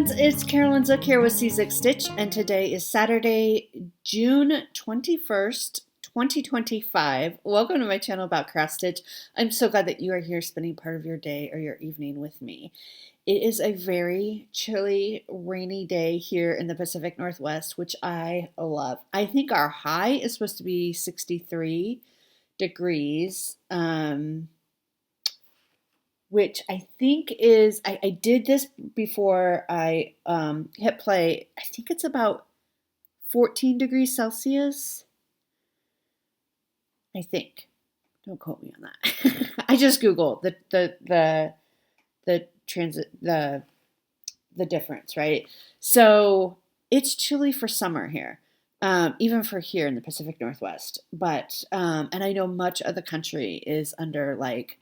friends, it's Carolyn Zook here with Czic Stitch, and today is Saturday, June 21st, 2025. Welcome to my channel about Crossstitch. I'm so glad that you are here spending part of your day or your evening with me. It is a very chilly, rainy day here in the Pacific Northwest, which I love. I think our high is supposed to be 63 degrees. Which I think is, I did this before I hit play. I think it's about 14 degrees Celsius. I think. Don't quote me on that. I just Googled the difference, right? So it's chilly for summer here, even for here in the Pacific Northwest. But and I know much of the country is under like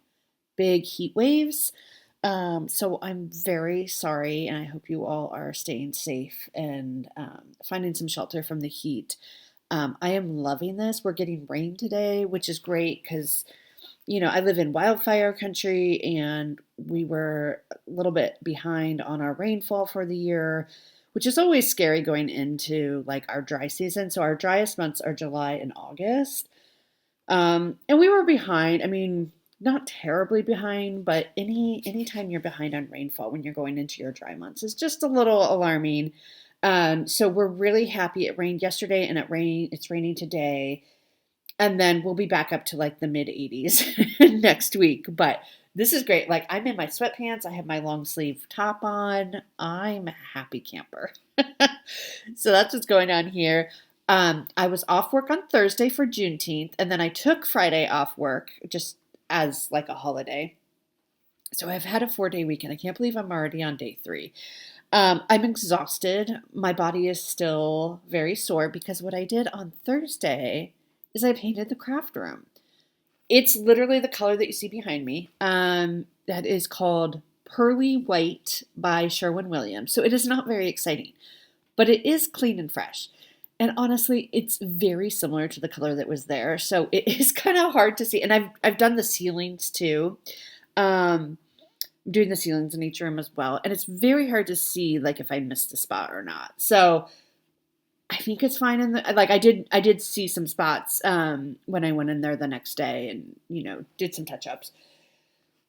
big heat waves. So I'm very sorry, and I hope you all are staying safe and finding some shelter from the heat. I am loving this. We're getting rain today, which is great because, you know, I live in wildfire country and we were a little bit behind on our rainfall for the year, which is always scary going into like our dry season. So our driest months are July and August. And we were behind. I mean, not terribly behind, but anytime you're behind on rainfall when you're going into your dry months is just a little alarming. So we're really happy. It rained yesterday and it's raining today. And then we'll be back up to like the mid 80s next week. But this is great. Like I'm in my sweatpants. I have my long sleeve top on. I'm a happy camper. So that's what's going on here. I was off work on Thursday for Juneteenth, and then I took Friday off work just as like a holiday. So I've had a 4-day weekend. I can't believe I'm already on day 3. I'm exhausted. My body is still very sore because what I did on Thursday is I painted the craft room. It's literally the color that you see behind me. That is called Pearly White by Sherwin-Williams. So it is not very exciting, but it is clean and fresh. And honestly, it's very similar to the color that was there. So it is kind of hard to see. And I've done the ceilings too. I'm doing the ceilings in each room as well. And it's very hard to see like if I missed a spot or not. So I think it's fine like I did see some spots when I went in there the next day and, you know, did some touch-ups.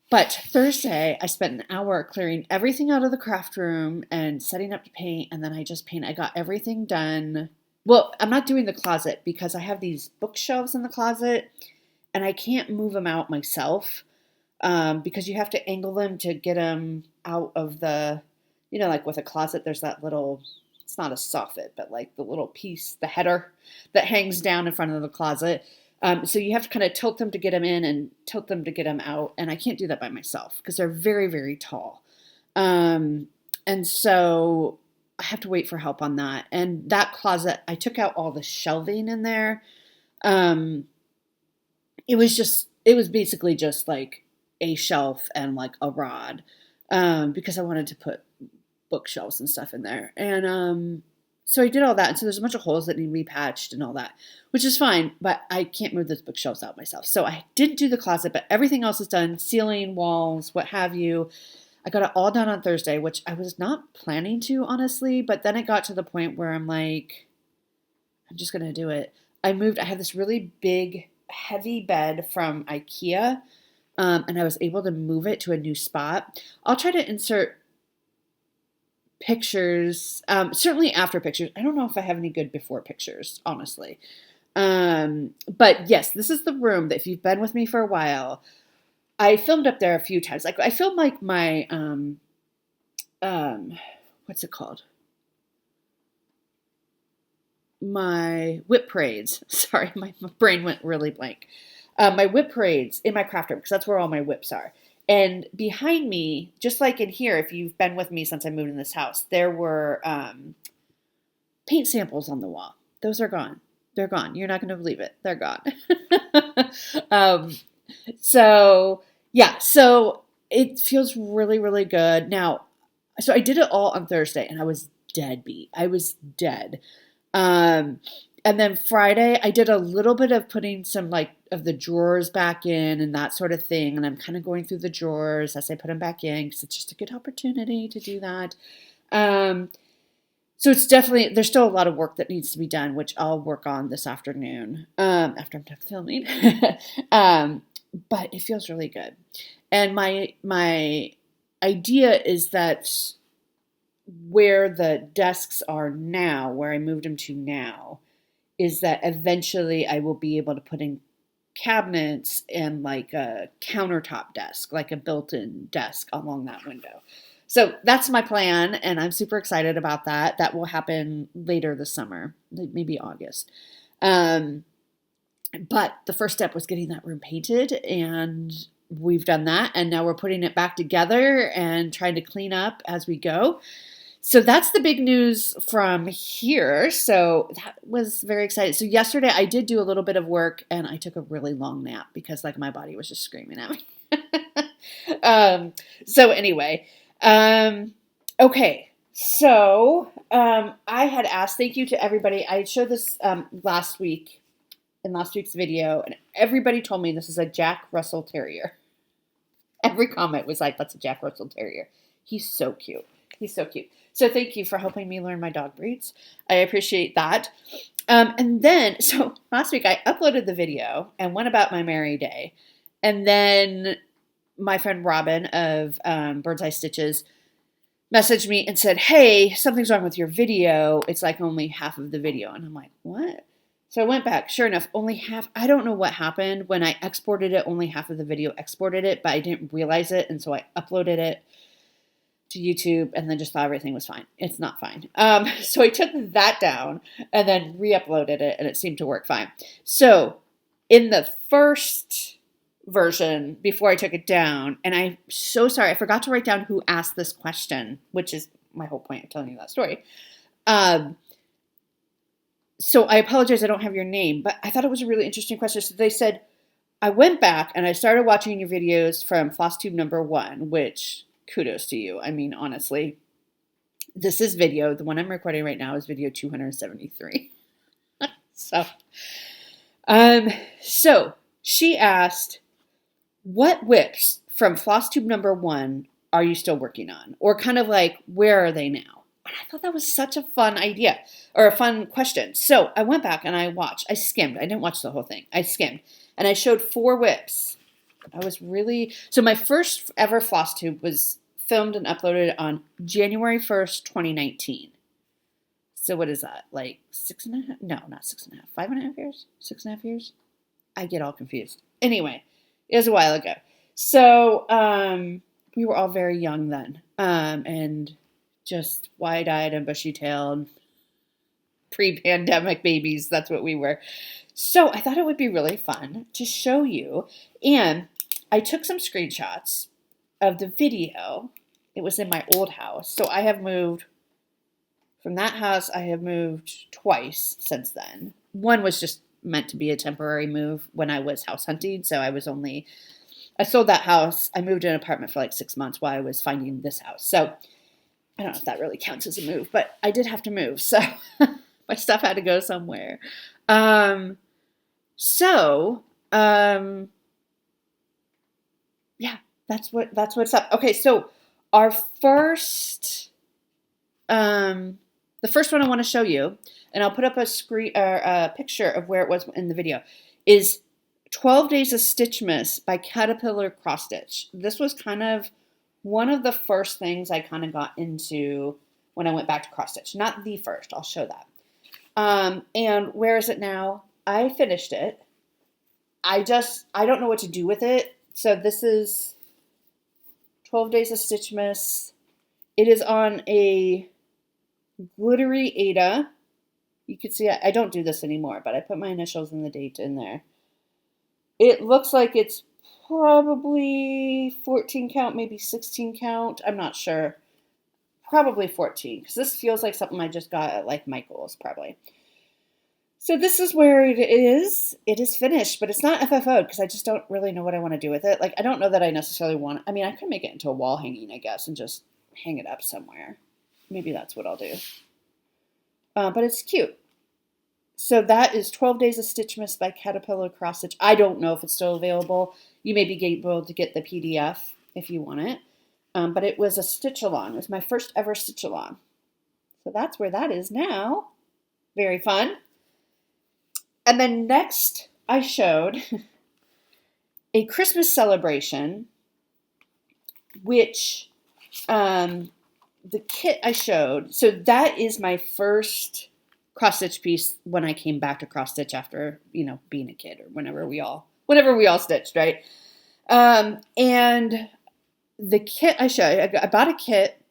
But Thursday, I spent an hour clearing everything out of the craft room and setting up to paint. And then I just painted. I got everything done. Well, I'm not doing the closet because I have these bookshelves in the closet and I can't move them out myself because you have to angle them to get them out of the, you know, like with a closet, there's that little, it's not a soffit, but like the little piece, the header that hangs down in front of the closet. So you have to kind of tilt them to get them in and tilt them to get them out. And I can't do that by myself because they're very, very tall. And so I have to wait for help on that. And that closet, I took out all the shelving in there. It was basically just like a shelf and like a rod, because I wanted to put bookshelves and stuff in there. And, so I did all that. And so there's a bunch of holes that need to be patched and all that, which is fine, but I can't move those bookshelves out myself. So I didn't do the closet, but everything else is done. Ceiling, walls, what have you. I got it all done on Thursday, which I was not planning to, honestly, but then it got to the point where I'm like, I'm just going to do it. I had this really big, heavy bed from IKEA, and I was able to move it to a new spot. I'll try to insert pictures, certainly after pictures. I don't know if I have any good before pictures, honestly. But yes, this is the room that if you've been with me for a while, I filmed up there a few times. Like I filmed like my, what's it called? My whip parades. Sorry, my brain went really blank. My whip parades in my craft room, because that's where all my whips are. And behind me, just like in here, if you've been with me since I moved in this house, there were paint samples on the wall. Those are gone. They're gone. You're not going to believe it. They're gone. So yeah, so it feels really, really good. Now, so I did it all on Thursday and I was dead beat. I was dead. And then Friday, I did a little bit of putting some like of the drawers back in and that sort of thing. And I'm kind of going through the drawers as I put them back in because it's just a good opportunity to do that. So it's definitely, there's still a lot of work that needs to be done, which I'll work on this afternoon, after I'm done filming. But it feels really good. And my idea is that where the desks are now, where I moved them to now, is that eventually I will be able to put in cabinets and like a countertop desk, like a built-in desk along that window. So that's my plan, and I'm super excited about that. That will happen later this summer, maybe August. But the first step was getting that room painted, and we've done that, and now we're putting it back together and trying to clean up as we go. So that's the big news from here. So that was very exciting. So yesterday I did do a little bit of work, and I took a really long nap because like my body was just screaming at me. So anyway, okay. So I had asked, thank you to everybody. I showed this last week in last week's video, and everybody told me this is a Jack Russell Terrier. Every comment was like, that's a Jack Russell Terrier. He's so cute. He's so cute. So thank you for helping me learn my dog breeds. I appreciate that. And then, so last week I uploaded the video and went about my merry day. And then my friend Robin of Bird's Eye Stitches messaged me and said, hey, something's wrong with your video. It's like only half of the video. And I'm like, what? So I went back. Sure enough, only half. I don't know what happened. When I exported it, only half of the video exported it, but I didn't realize it. And so I uploaded it to YouTube and then just thought everything was fine. It's not fine. So I took that down and then re-uploaded it, and it seemed to work fine. So in the first version, before I took it down, and I'm so sorry, I forgot to write down who asked this question, which is my whole point of telling you that story. So I apologize, I don't have your name, but I thought it was a really interesting question. So they said, I went back and I started watching your videos from Flosstube number 1, which kudos to you. I mean, honestly, this is video. The one I'm recording right now is video 273. So she asked, what WIPs from Flosstube number 1 are you still working on? Or kind of like, where are they now? And I thought that was such a fun idea, or a fun question. So I went back and I watched. I skimmed. I didn't watch the whole thing. I skimmed. And I showed 4 WIPs. So my first ever Flosstube was filmed and uploaded on January 1st, 2019. So what is that? Like 6.5? No, not 6.5. 5.5 years? 6.5 years? I get all confused. Anyway, it was a while ago. So we were all very young then. And just wide-eyed and bushy-tailed, pre-pandemic babies. That's what we were. So I thought it would be really fun to show you. And I took some screenshots of the video. It was in my old house. So I have moved from that house. I have moved twice since then. One was just meant to be a temporary move when I was house hunting. So I sold that house. I moved to an apartment for like 6 months while I was finding this house. So I don't know if that really counts as a move, but I did have to move. So my stuff had to go somewhere. Yeah, that's what's up. Okay, so our first, the first one I want to show you, and I'll put up a screen or a picture of where it was in the video, is 12 Days of Stitchmas by Caterpillar Crossstitch. This was kind of one of the first things I kind of got into when I went back to Crossstitch. Not the first, I'll show that. And where is it now? I finished it. I don't know what to do with it. So this is 12 Days of Stitchmas. It is on a glittery Ada. You can see I don't do this anymore, but I put my initials and the date in there. It looks like it's probably 14 count, maybe 16 count. I'm not sure. Probably 14, because this feels like something I just got at like Michael's, probably. So this is where it is. It is finished, but it's not FFO'd because I just don't really know what I want to do with it. Like, I don't know that I necessarily want. I mean, I could make it into a wall hanging, I guess, and just hang it up somewhere. Maybe that's what I'll do. But it's cute. So that is 12 Days of Stitchmas by Caterpillar Crossstitch. I don't know if it's still available. You may be able to get the PDF if you want it. But it was a stitch along. It was my first ever stitch along. So that's where that is now. Very fun. And then next I showed a Christmas celebration, which the kit I showed, so that is my first cross stitch piece when I came back to cross stitch after, being a kid or whenever we all stitched, right? And the kit I showed, I bought a kit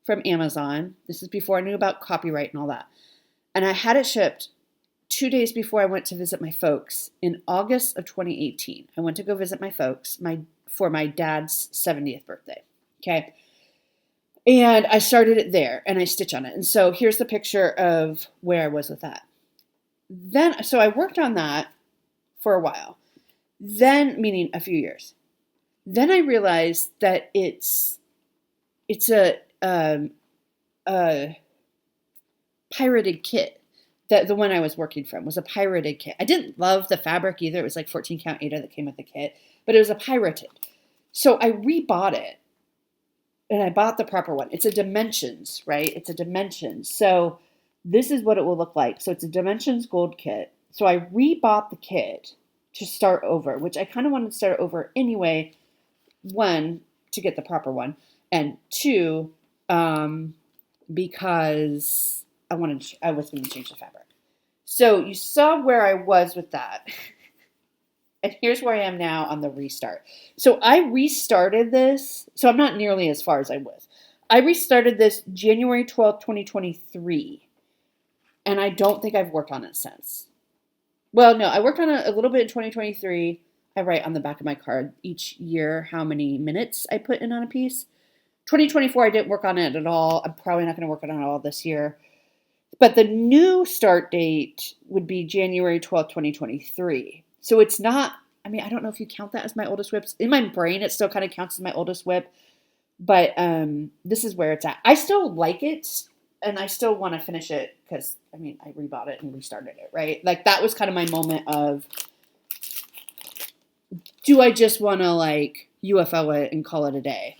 from Amazon. This is before I knew about copyright and all that. And I had it shipped 2 days before I went to visit my folks in August of 2018. I went to go visit my folks for my dad's 70th birthday. Okay. And I started it there and I stitch on it. And so here's the picture of where I was with that. So I worked on that for a while. Then, meaning a few years. Then I realized that it's a pirated kit. The one I was working from was a pirated kit. I didn't love the fabric either. It was like 14 count Aida that came with the kit, but it was a pirated. So I rebought it and I bought the proper one. It's a dimensions, right? It's a dimensions. So this is what it will look like. So it's a dimensions gold kit. So I rebought the kit to start over, which I kind of wanted to start over anyway. One, to get the proper one, and two, because I was going to change the fabric. So you saw where I was with that. And here's where I am now on the restart. So I restarted this. So I'm not nearly as far as I was. I restarted this January 12th, 2023. And I don't think I've worked on it since. Well, no, I worked on it a little bit in 2023. I write on the back of my card each year how many minutes I put in on a piece. 2024, I didn't work on it at all. I'm probably not going to work on it at all this year. But the new start date would be January 12th, 2023. So it's not, I don't know if you count that as my oldest WIPs. In my brain, it still kind of counts as my oldest WIP. But this is where it's at. I still like it, and I still want to finish it because, I rebought it and restarted it, right? Like, that was kind of my moment of, do I just want to, UFO it and call it a day?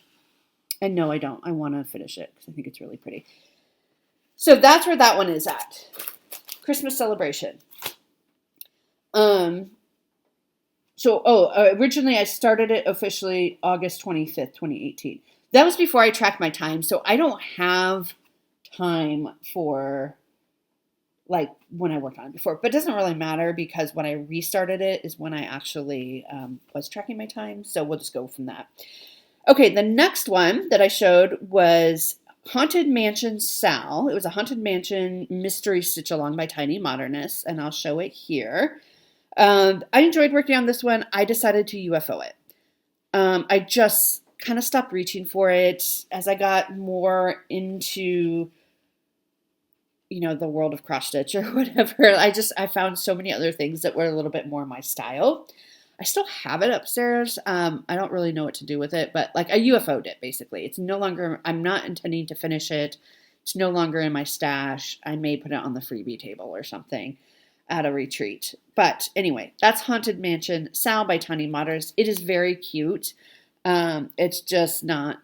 And no, I don't. I want to finish it because I think it's really pretty. So that's where that one is at. Christmas celebration. Originally I started it officially August 25th, 2018. That was before I tracked my time. So I don't have time for when I worked on it before, but it doesn't really matter because when I restarted it is when I actually was tracking my time. So we'll just go from that. Okay. The next one that I showed was Haunted Mansion Sal. It was a Haunted Mansion mystery stitch along by Tiny Modernist, and I'll show it here. I enjoyed working on this one. I decided to UFO it. I just kind of stopped reaching for it as I got more into, the world of cross stitch or whatever. I found so many other things that were a little bit more my style. I still have it upstairs. I don't really know what to do with it, but I UFO'd it basically. It's no longer, I'm not intending to finish it. It's no longer in my stash. I may put it on the freebie table or something at a retreat. But anyway, that's Haunted Mansion Sal by Tiny Modernist. It is very cute. It's just not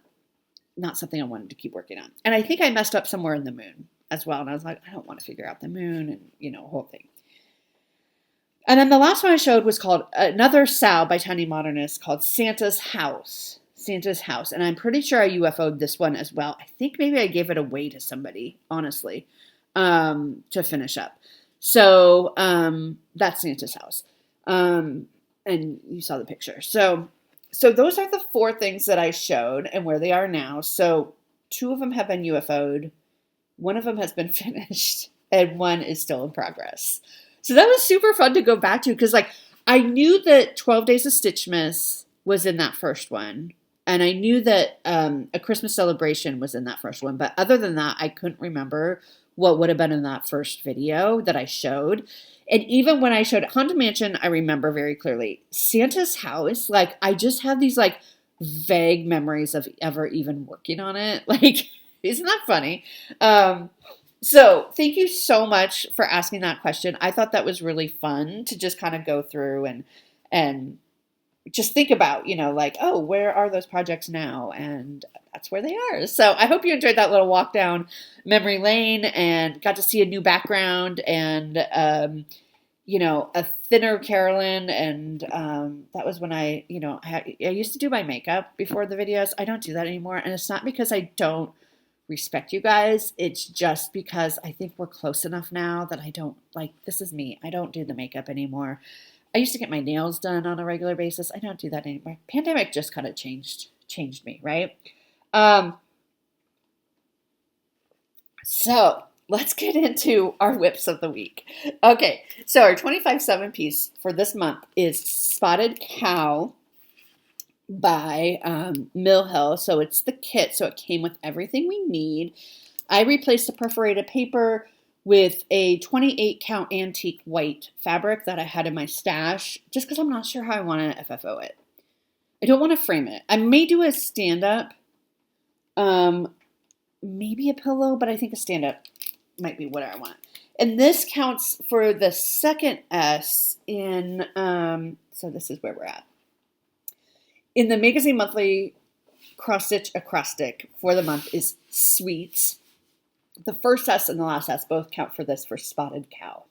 something I wanted to keep working on. And I think I messed up somewhere in the moon as well. And I was like, I don't want to figure out the moon and, whole thing. And then the last one I showed was called another Sal by Tiny Modernist called Santa's House. Santa's House. And I'm pretty sure I UFO'd this one as well. I think maybe I gave it away to somebody, honestly, to finish up. So that's Santa's House. And you saw the picture. So those are the 4 things that I showed and where they are now. So 2 of them have been UFO'd. 1 of them has been finished. And 1 is still in progress. So that was super fun to go back to because I knew that 12 Days of Stitchmas was in that first one. And I knew that A Christmas Celebration was in that first one. But other than that, I couldn't remember what would have been in that first video that I showed. And even when I showed Haunted Mansion, I remember very clearly. Santa's House, I just have these vague memories of ever even working on it. Isn't that funny? So thank you so much for asking that question. I thought that was really fun to just kind of go through and just think about, you know, like, oh, where are those projects now? And that's where they are. So I hope you enjoyed that little walk down memory lane and got to see a new background and, you know, a thinner Carolyn. And that was when I, you know, I used to do my makeup before the videos. I don't do that anymore. And it's not because I don't respect you guys. It's just because I think we're close enough now that I don't, like, this is me. I don't do the makeup anymore. I used to get my nails done on a regular basis. I don't do that anymore. Pandemic just kind of changed me, right? So let's get into our WIPS of the week. Okay, so our 25/7 piece for this month is Spotted Cow by Mill Hill. So it's the kit, so it came with everything we need. I replaced the perforated paper with a 28 count antique white fabric that I had in my stash, just because I'm not sure how I want to FFO it. I don't want to frame it. I may do a stand-up, maybe a pillow, but I think a stand-up might be what I want. And this counts for the second S in, so this is where we're at. In the Magazine Monthly Crossstitch acrostic for the month is Sweets. The first S and the last S both count for this for Spotted Cow.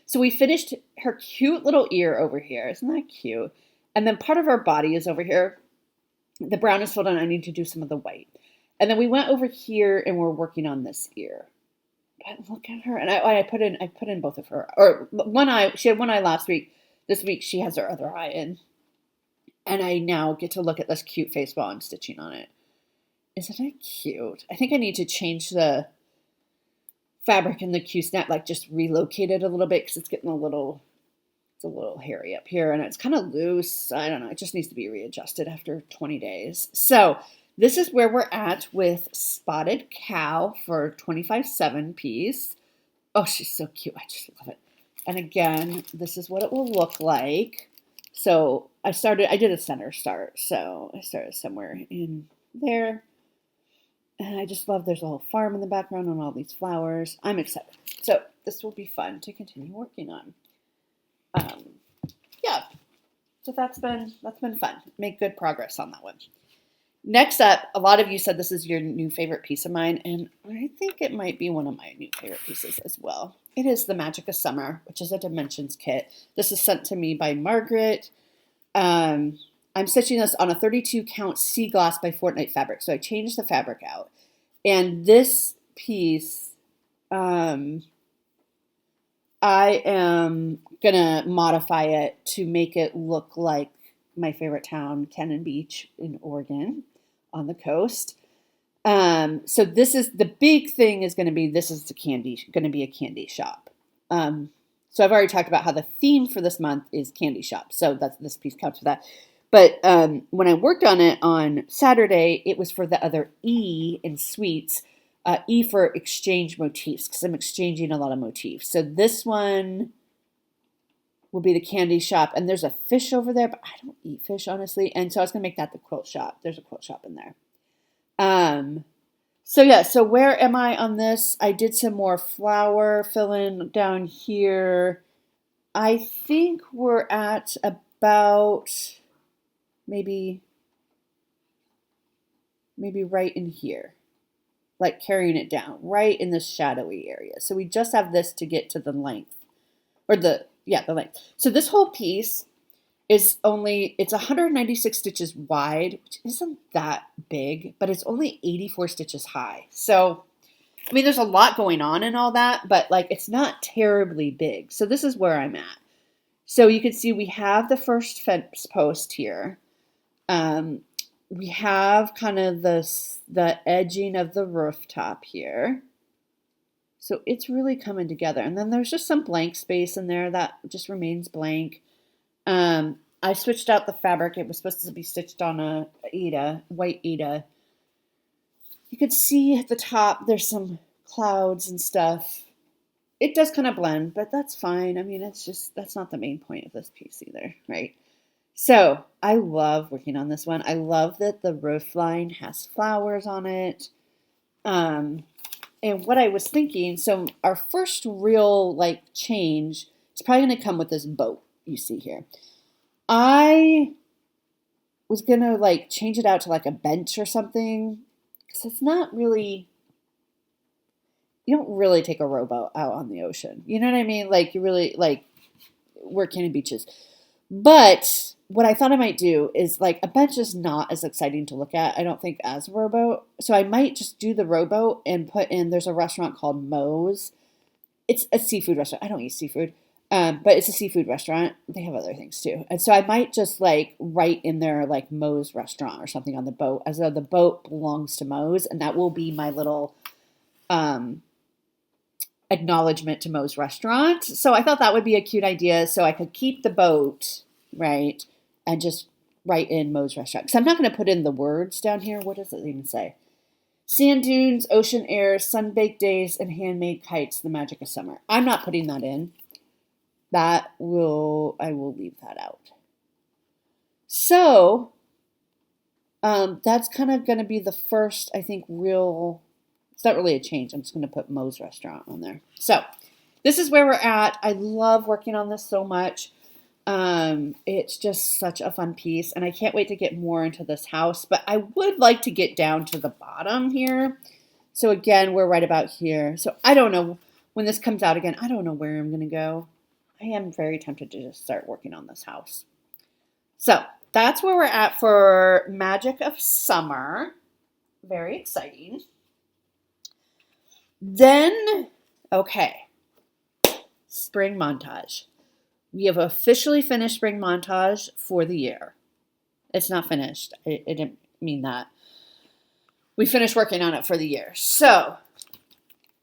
So we finished her cute little ear over here. Isn't that cute? And then part of her body is over here. The brown is filled in. I need to do some of the white. And then we went over here and we're working on this ear. But look at her. And I put in both of her. Or one eye. She had one eye last week. This week she has her other eye in. And I now get to look at this cute face while I'm stitching on it. Isn't it cute? I think I need to change the fabric in the Q-snap, like just relocate it a little bit because it's getting a little hairy up here and it's kind of loose. I don't know. It just needs to be readjusted after 20 days. So this is where we're at with Spotted Cow for 25/7 piece. Oh, she's so cute. I just love it. And again, this is what it will look like. So I did a center start. So I started somewhere in there. And I just love there's a whole farm in the background and all these flowers. I'm excited. So this will be fun to continue working on. Yeah. So that's been fun. Make good progress on that one. Next up, a lot of you said this is your new favorite piece of mine, and I think it might be one of my new favorite pieces as well. It is the Magic of Summer, which is a dimensions kit. This is sent to me by Margaret. I'm stitching this on a 32 count sea gloss by Fortnite fabric. So I changed the fabric out. And this piece, I am going to modify it to make it look like my favorite town, Cannon Beach in Oregon on the coast. So this is, the big thing is going to be, this is going to be a candy shop. So I've already talked about how the theme for this month is candy shop. So this piece counts for that. But when I worked on it on Saturday, it was for the other E in Sweets. E for exchange motifs, because I'm exchanging a lot of motifs. So this one will be the candy shop. And there's a fish over there, but I don't eat fish, honestly. And so I was going to make that the quilt shop. There's a quilt shop in there. So yeah, so where am I on this? I did some more flower fill-in down here. I think we're at about maybe right in here, like carrying it down right in this shadowy area. So we just have this to get to the length, or the length. So this whole piece is it's 196 stitches wide, which isn't that big, but it's only 84 stitches high. So, I mean, there's a lot going on and all that, but like it's not terribly big. So this is where I'm at. So you can see we have the first fence post here. We have kind of the edging of the rooftop here. So it's really coming together. And then there's just some blank space in there that just remains blank. I switched out the fabric. It was supposed to be stitched on a white Aida. You could see at the top there's some clouds and stuff. It does kind of blend, but that's fine. I mean, that's not the main point of this piece either, right? So I love working on this one. I love that the roof line has flowers on it. And what I was thinking, so our first real change is probably going to come with this boat you see here. I was gonna like change it out to like a bench or something because it's not really, you don't really take a rowboat out on the ocean. You know what I mean? Like you really like working in beaches. But what I thought I might do is like a bench is not as exciting to look at, I don't think, as a rowboat. So I might just do the rowboat and put in, there's a restaurant called Moe's. It's a seafood restaurant. I don't eat seafood, but it's a seafood restaurant. They have other things too. And so I might just like write in there like Moe's restaurant or something on the boat as though the boat belongs to Moe's. And that will be my little acknowledgement to Moe's restaurant. So I thought that would be a cute idea. So I could keep the boat, right, and just write in Moe's restaurant. Because I'm not going to put in the words down here. What does it even say? Sand dunes, ocean air, sun-baked days, and handmade kites, the magic of summer. I'm not putting that in. I will leave that out. So that's kind of going to be the first, I think, real, it's not really a change. I'm just going to put Moe's restaurant on there. So this is where we're at. I love working on this so much. It's just such a fun piece, and I can't wait to get more into this house, but I would like to get down to the bottom here. So again, we're right about here. So I don't know when this comes out again, I don't know where I'm going to go. I am very tempted to just start working on this house. So that's where we're at for Magic of Summer. Very exciting. Then, okay, Spring Montage. We have officially finished Spring Montage for the year. It's not finished. I didn't mean that. We finished working on it for the year. So,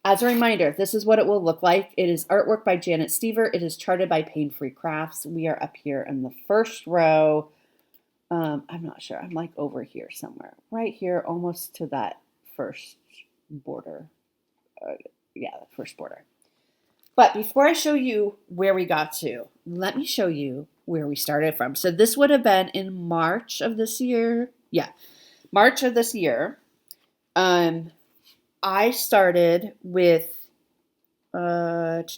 as a reminder, this is what it will look like. It is artwork by Janet Stever. It is charted by Pain Free Crafts. We are up here in the first row. I'm not sure. I'm like over here somewhere. Right here, almost to that first border. Yeah, the first border. But before I show you where we got to, let me show you where we started from. So this would have been in March of this year. Yeah, March of this year. I started with at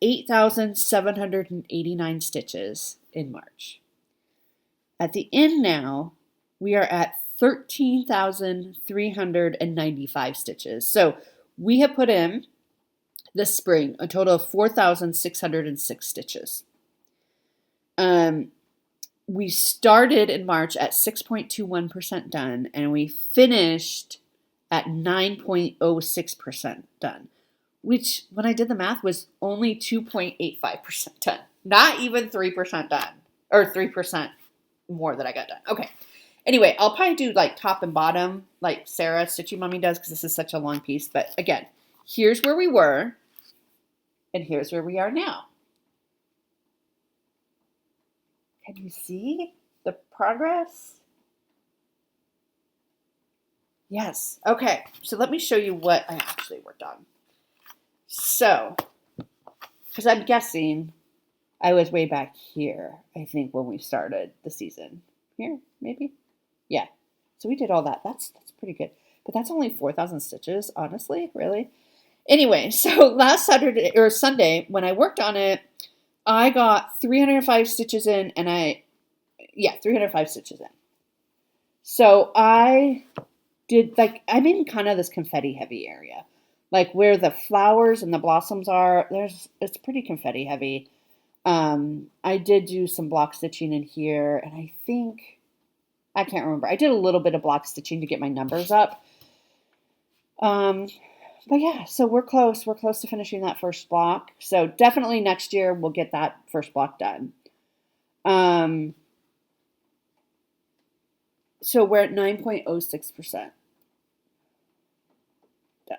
8,789 stitches in March. At the end now, we are at 13,395 stitches. So we have put in this spring a total of 4,606 stitches. We started in March at 6.21% done, and we finished at 9.06% done, which when I did the math was only 2.85% done. Not even 3% done, or 3% more that I got done. Okay. Anyway, I'll probably do like top and bottom like Sarah Stitchy Mommy does because this is such a long piece. But again, here's where we were and here's where we are now. Can you see the progress? Yes. Okay. So let me show you what I actually worked on. So, because I'm guessing I was way back here, I think, when we started the season. Here, maybe? Yeah. So we did all that. That's pretty good. But that's only 4,000 stitches, honestly, really. Anyway, so last Saturday or Sunday, when I worked on it, I got 305 stitches in, and 305 stitches in. So I did, like, I'm in kind of this confetti heavy area. Like where the flowers and the blossoms are, it's pretty confetti heavy. I did do some block stitching in here, and I think, I can't remember. I did a little bit of block stitching to get my numbers up. But yeah, so we're close. We're close to finishing that first block. So definitely next year we'll get that first block done. So we're at 9.06% done.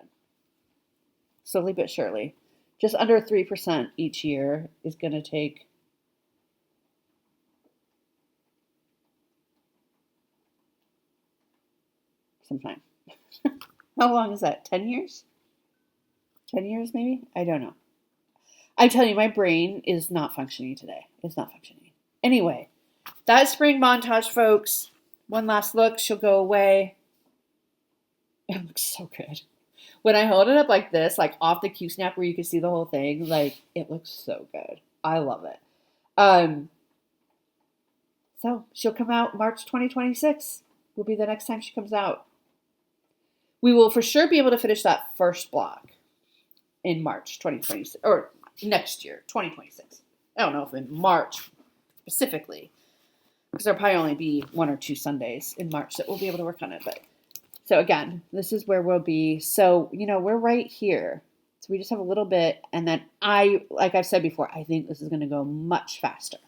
Slowly but surely. Just under 3% each year is going to take some time. How long is that? 10 years? 10 years maybe? I don't know. I tell you, my brain is not functioning today. It's not functioning. Anyway, that's Spring Montage, folks. One last look. She'll go away. It looks so good. When I hold it up like this, like off the Q-snap where you can see the whole thing, like it looks so good. I love it. So she'll come out March 2026 will be the next time she comes out. We will for sure be able to finish that first block in March 2026, or next year, 2026. I don't know if in March specifically, because there'll probably only be 1 or 2 Sundays in March that we'll be able to work on it. But so again, this is where we'll be. So, we're right here. So we just have a little bit. And then like I've said before, I think this is going to go much faster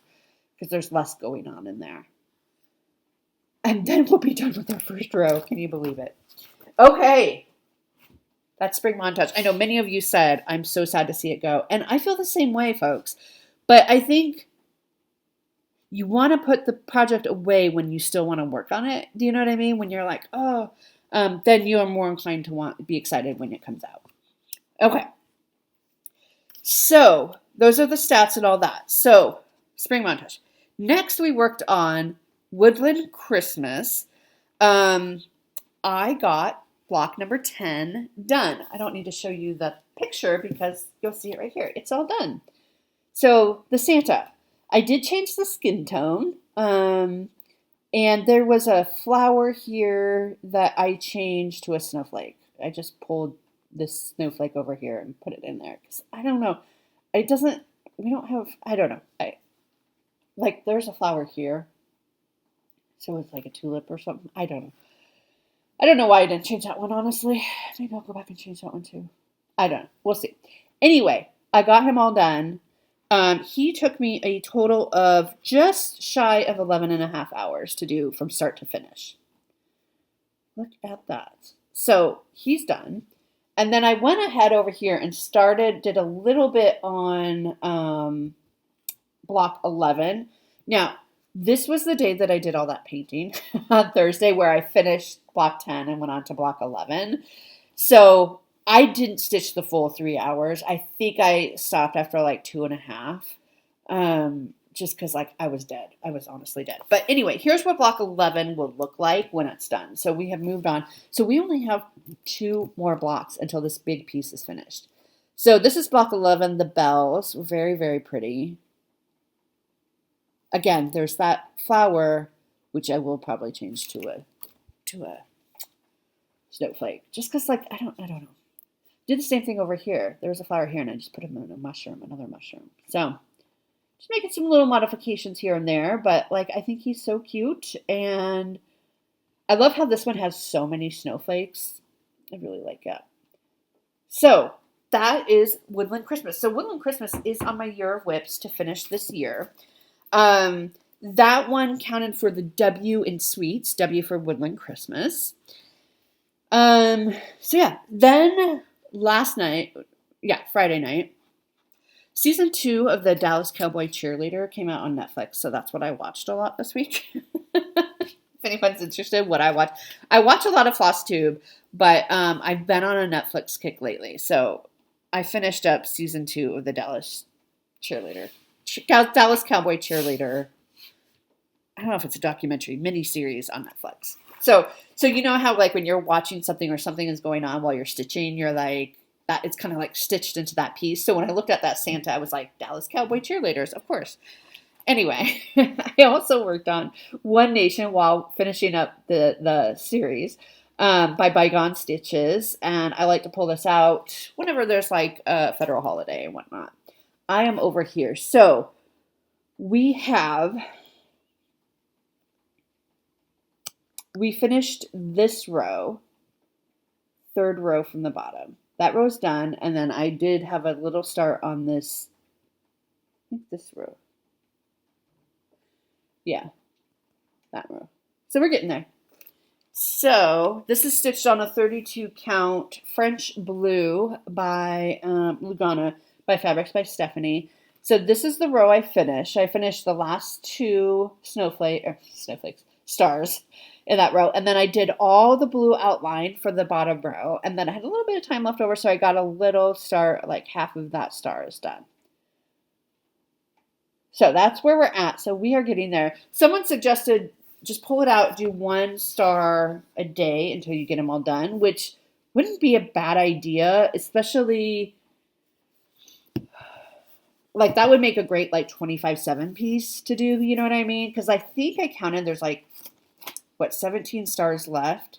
because there's less going on in there. And then we'll be done with our first row. Can you believe it? Okay. That's spring montage. I know many of you said, I'm so sad to see it go. And I feel the same way, folks. But I think you want to put the project away when you still want to work on it. Do you know what I mean? When you're like, then you are more inclined to be excited when it comes out. Okay. So those are the stats and all that. So spring montage. Next, we worked on Woodland Christmas. I got block number 10 done. I don't need to show you the picture because you'll see it right here. It's all done. So the Santa, I did change the skin tone. And there was a flower here that I changed to a snowflake. I just pulled this snowflake over here and put it in there. Because I don't know. I don't know. There's a flower here. So it's like a tulip or something. I don't know. I don't know why I didn't change that one, honestly. Maybe I'll go back and change that one too. I don't know. We'll see. Anyway, I got him all done. He took me a total of just shy of 11 and a half hours to do from start to finish. Look at that. So he's done. And then I went ahead over here and did a little bit on block 11. Now, this was the day that I did all that painting on Thursday where I finished block 10 and went on to block 11. So I didn't stitch the full 3 hours. I think I stopped after like 2.5, just because I was dead. I was honestly dead. But anyway, here's what block 11 will look like when it's done. So we have moved on. So we only have 2 more blocks until this big piece is finished. So this is block 11, the bells. Very, very pretty. Again, there's that flower, which I will probably change to a snowflake. Just because, I don't know. Did the same thing over here. There was a flower here, and I just put him in another mushroom. So, just making some little modifications here and there, but, I think he's so cute, and I love how this one has so many snowflakes. I really like that. So, that is Woodland Christmas. So, Woodland Christmas is on my year of WIPS to finish this year. That one counted for the W in sweets, W for Woodland Christmas. So yeah, then Friday night, season 2 of the Dallas Cowboy Cheerleader came out on Netflix. So that's what I watched a lot this week. If anyone's interested, what I watch a lot of Flosstube, but, I've been on a Netflix kick lately. So I finished up season 2 of the Dallas Cowboy Cheerleader. I don't know if it's a documentary, miniseries on Netflix. So you know how when you're watching something or something is going on while you're stitching, you're like, that it's kind of stitched into that piece. So when I looked at that Santa, I was like, Dallas Cowboy Cheerleaders, of course. Anyway, I also worked on One Nation while finishing up the series by Bygone Stitches. And I like to pull this out whenever there's a federal holiday and whatnot. I am over here. So we finished this row, 3rd row from the bottom. That row's done. And then I did have a little start on this, I think this row. Yeah, that row. So we're getting there. So this is stitched on a 32 count French blue by Lugana by Fabrics by Stephanie. So this is the row I finished. I finished the last 2 stars in that row. And then I did all the blue outline for the bottom row. And then I had a little bit of time left over, so I got a little star, half of that star is done. So that's where we're at. So we are getting there. Someone suggested just pull it out, do 1 star a day until you get them all done, which wouldn't be a bad idea, especially like that would make a great like 25/7 piece to do, you know what I mean? Because I think I counted there's like, what, 17 stars left.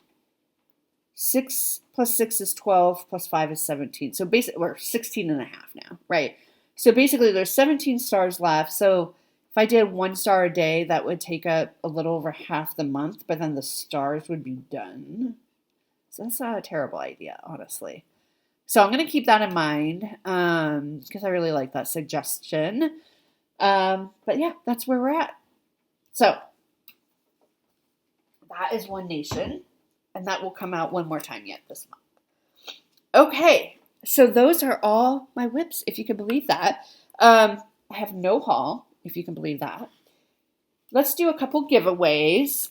6 plus 6 is 12, plus 5 is 17. So basically, we're 16 and a half now, right? So basically, there's 17 stars left. So if I did 1 star a day, that would take up a little over half the month, but then the stars would be done. So that's not a terrible idea, honestly. So I'm going to keep that in mind because I really like that suggestion. But yeah, that's where we're at. So that is One Nation, and that will come out one more time yet this month. Okay, so those are all my WIPs, if you can believe that. I have no haul, if you can believe that. Let's do a couple giveaways.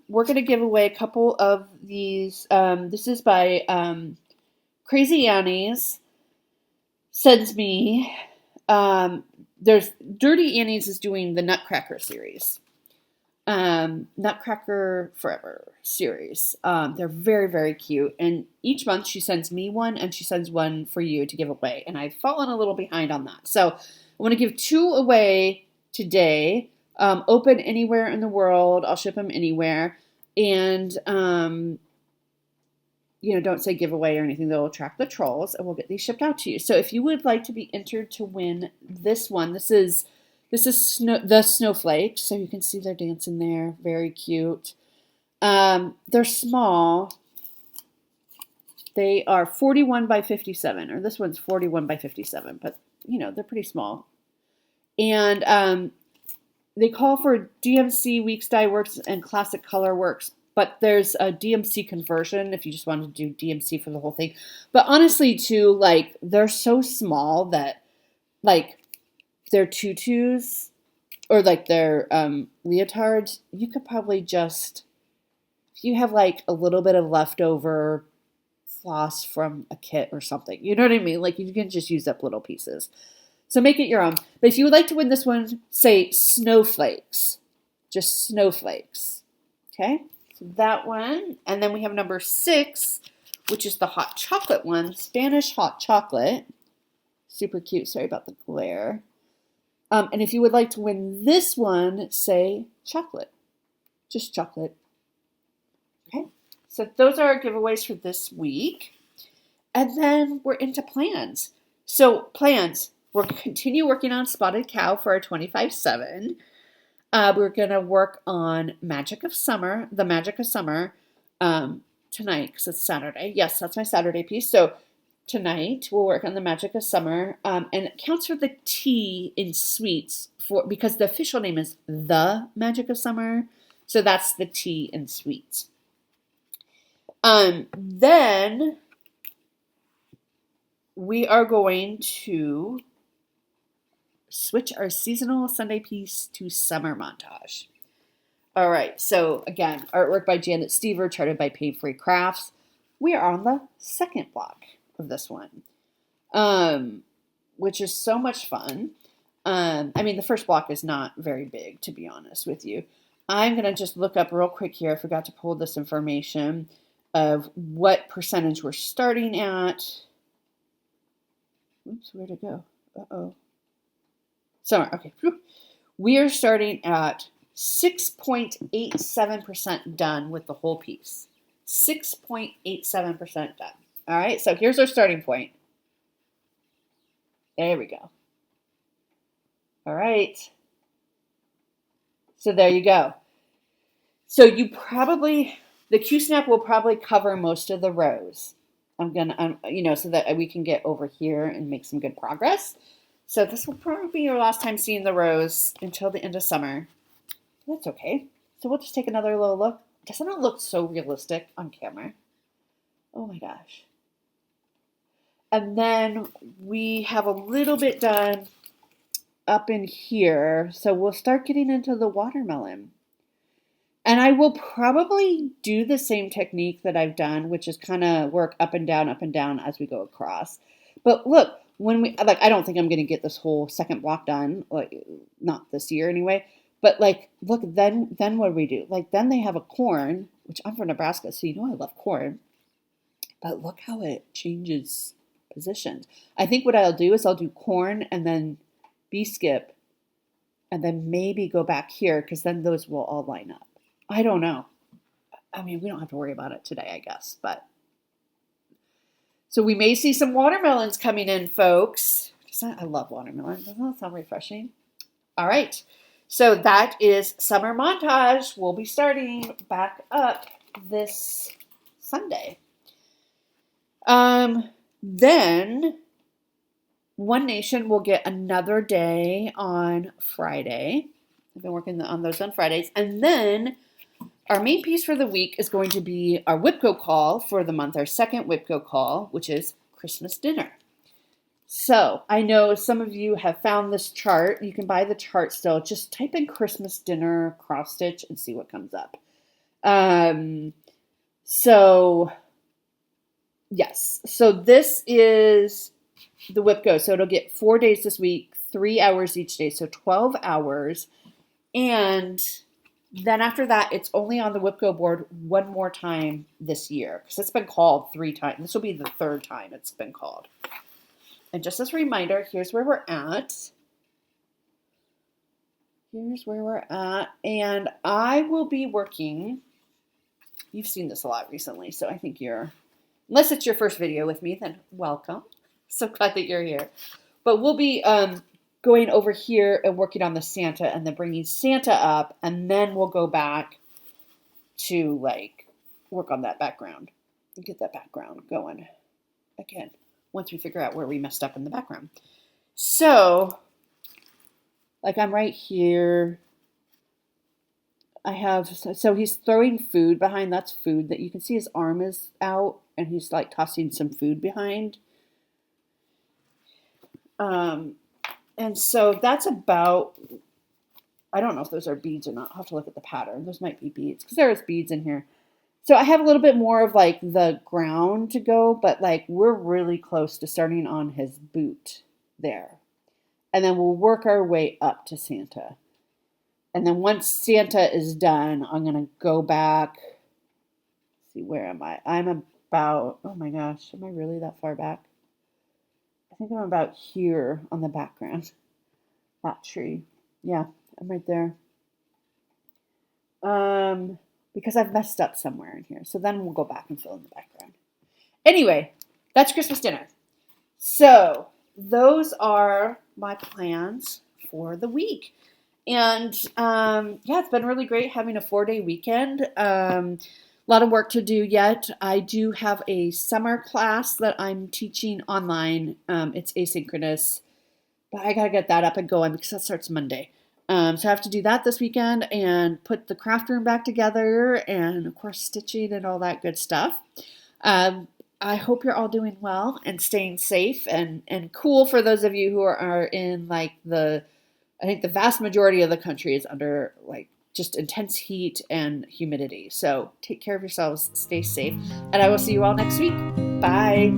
We're going to give away a couple of these. This is by Crazy Annie's. Sends me. There's Dirty Annie's is doing the Nutcracker series. Nutcracker Forever series. They're very, very cute. And each month she sends me one and she sends one for you to give away. And I've fallen a little behind on that. So I want to give 2 away today. Open anywhere in the world. I'll ship them anywhere. And, don't say giveaway or anything. They'll attract the trolls and we'll get these shipped out to you. So if you would like to be entered to win this one, this is the snowflakes. So you can see they're dancing there. Very cute. They're small. They are 41 by 57, or this one's 41 by 57, but they're pretty small. And, they call for DMC, Weeks Dye Works, and Classic Color Works, but there's a DMC conversion if you just want to do DMC for the whole thing. But honestly, too, like, they're so small that, like, their tutus or, like, their leotards, you could probably just, if you have, like, a little bit of leftover floss from a kit or something, you know what I mean? Like, you can just use up little pieces. So make it your own. But if you would like to win this one, say snowflakes. Just snowflakes. Okay? So that one. And then we have number 6, which is the hot chocolate one. Spanish hot chocolate. Super cute. Sorry about the glare. And if you would like to win this one, say chocolate. Just chocolate. Okay? So those are our giveaways for this week. And then we're into plans. So plans. We're going to continue working on Spotted Cow for our 25/7. We're going to work on the Magic of Summer, tonight because it's Saturday. Yes, that's my Saturday piece. So tonight we'll work on the Magic of Summer, and it counts for the T in sweets because the official name is the Magic of Summer. So that's the T in sweets. Then we are going to switch our seasonal Sunday piece to summer montage. All right, so again, artwork by Janet Stever, charted by Pain Free Crafts. We are on the second block of this one, which is so much fun. I mean, the first block is not very big, to be honest with you. I'm going to just look up real quick here. I forgot to pull this information of what percentage we're starting at. Oops, where'd it go? Uh-oh. Summer, okay. We are starting at 6.87% done with the whole piece. 6.87% done. All right, so here's our starting point. There we go. All right. So there you go. So the Q-snap will probably cover most of the rows. I'm gonna, so that we can get over here and make some good progress. So this will probably be your last time seeing the rows until the end of summer. That's okay. So we'll just take another little look. Doesn't it look so realistic on camera? Oh my gosh. And then we have a little bit done up in here. So we'll start getting into the watermelon. And I will probably do the same technique that I've done, which is kind of work up and down as we go across. But look, I don't think I'm going to get this whole second block done, like not this year anyway. But like, look, then what do we do? Like, then they have a corn, which I'm from Nebraska, so I love corn. But look how it changes positions. I think what I'll do is I'll do corn and then B skip, and then maybe go back here because then those will all line up. I don't know. I mean, we don't have to worry about it today, I guess, but. So we may see some watermelons coming in, folks. I love watermelon. Doesn't that sound refreshing? All right. So that is summer montage. We'll be starting back up this Sunday. Then One Nation will get another day on Friday. I've been working on those on Fridays. And then our main piece for the week is going to be our WIPCO call for the month, our second WIPCO call, which is Christmas dinner. So I know some of you have found this chart. You can buy the chart still. Just type in Christmas dinner cross stitch and see what comes up. So yes, so this is the WIPCO. So it'll get 4 days this week, 3 hours each day. So 12 hours. And then after that, it's only on the WIPCO board one more time this year because it's been called 3 times. This will be the 3rd time it's been called. And just as a reminder, here's where we're at. Here's where we're at. And I will be working. You've seen this a lot recently, so I think unless it's your first video with me, then welcome. So glad that you're here. But we'll be going over here and working on the Santa and then bringing Santa up, and then we'll go back to work on that background and get that background going again once we figure out where we messed up in the background. So I'm right here. So he's throwing food behind. That's food that you can see his arm is out and he's tossing some food behind. And so that's about, I don't know if those are beads or not. I'll have to look at the pattern. Those might be beads because there is beads in here. So I have a little bit more of the ground to go, but we're really close to starting on his boot there. And then we'll work our way up to Santa. And then once Santa is done, I'm going to go back. Let's see, where am I? I'm about, oh my gosh, am I really that far back? I think I'm about here on the background. That tree. Yeah, I'm right there. Because I've messed up somewhere in here. So then we'll go back and fill in the background. Anyway, that's Christmas dinner. So those are my plans for the week. And it's been really great having a 4-day weekend. A lot of work to do yet. I do have a summer class that I'm teaching online. It's asynchronous, but I got to get that up and going because that starts Monday. So I have to do that this weekend and put the craft room back together and, of course, stitching and all that good stuff. I hope you're all doing well and staying safe and cool for those of you who are in I think the vast majority of the country is under just intense heat and humidity. So take care of yourselves, stay safe, and I will see you all next week. Bye.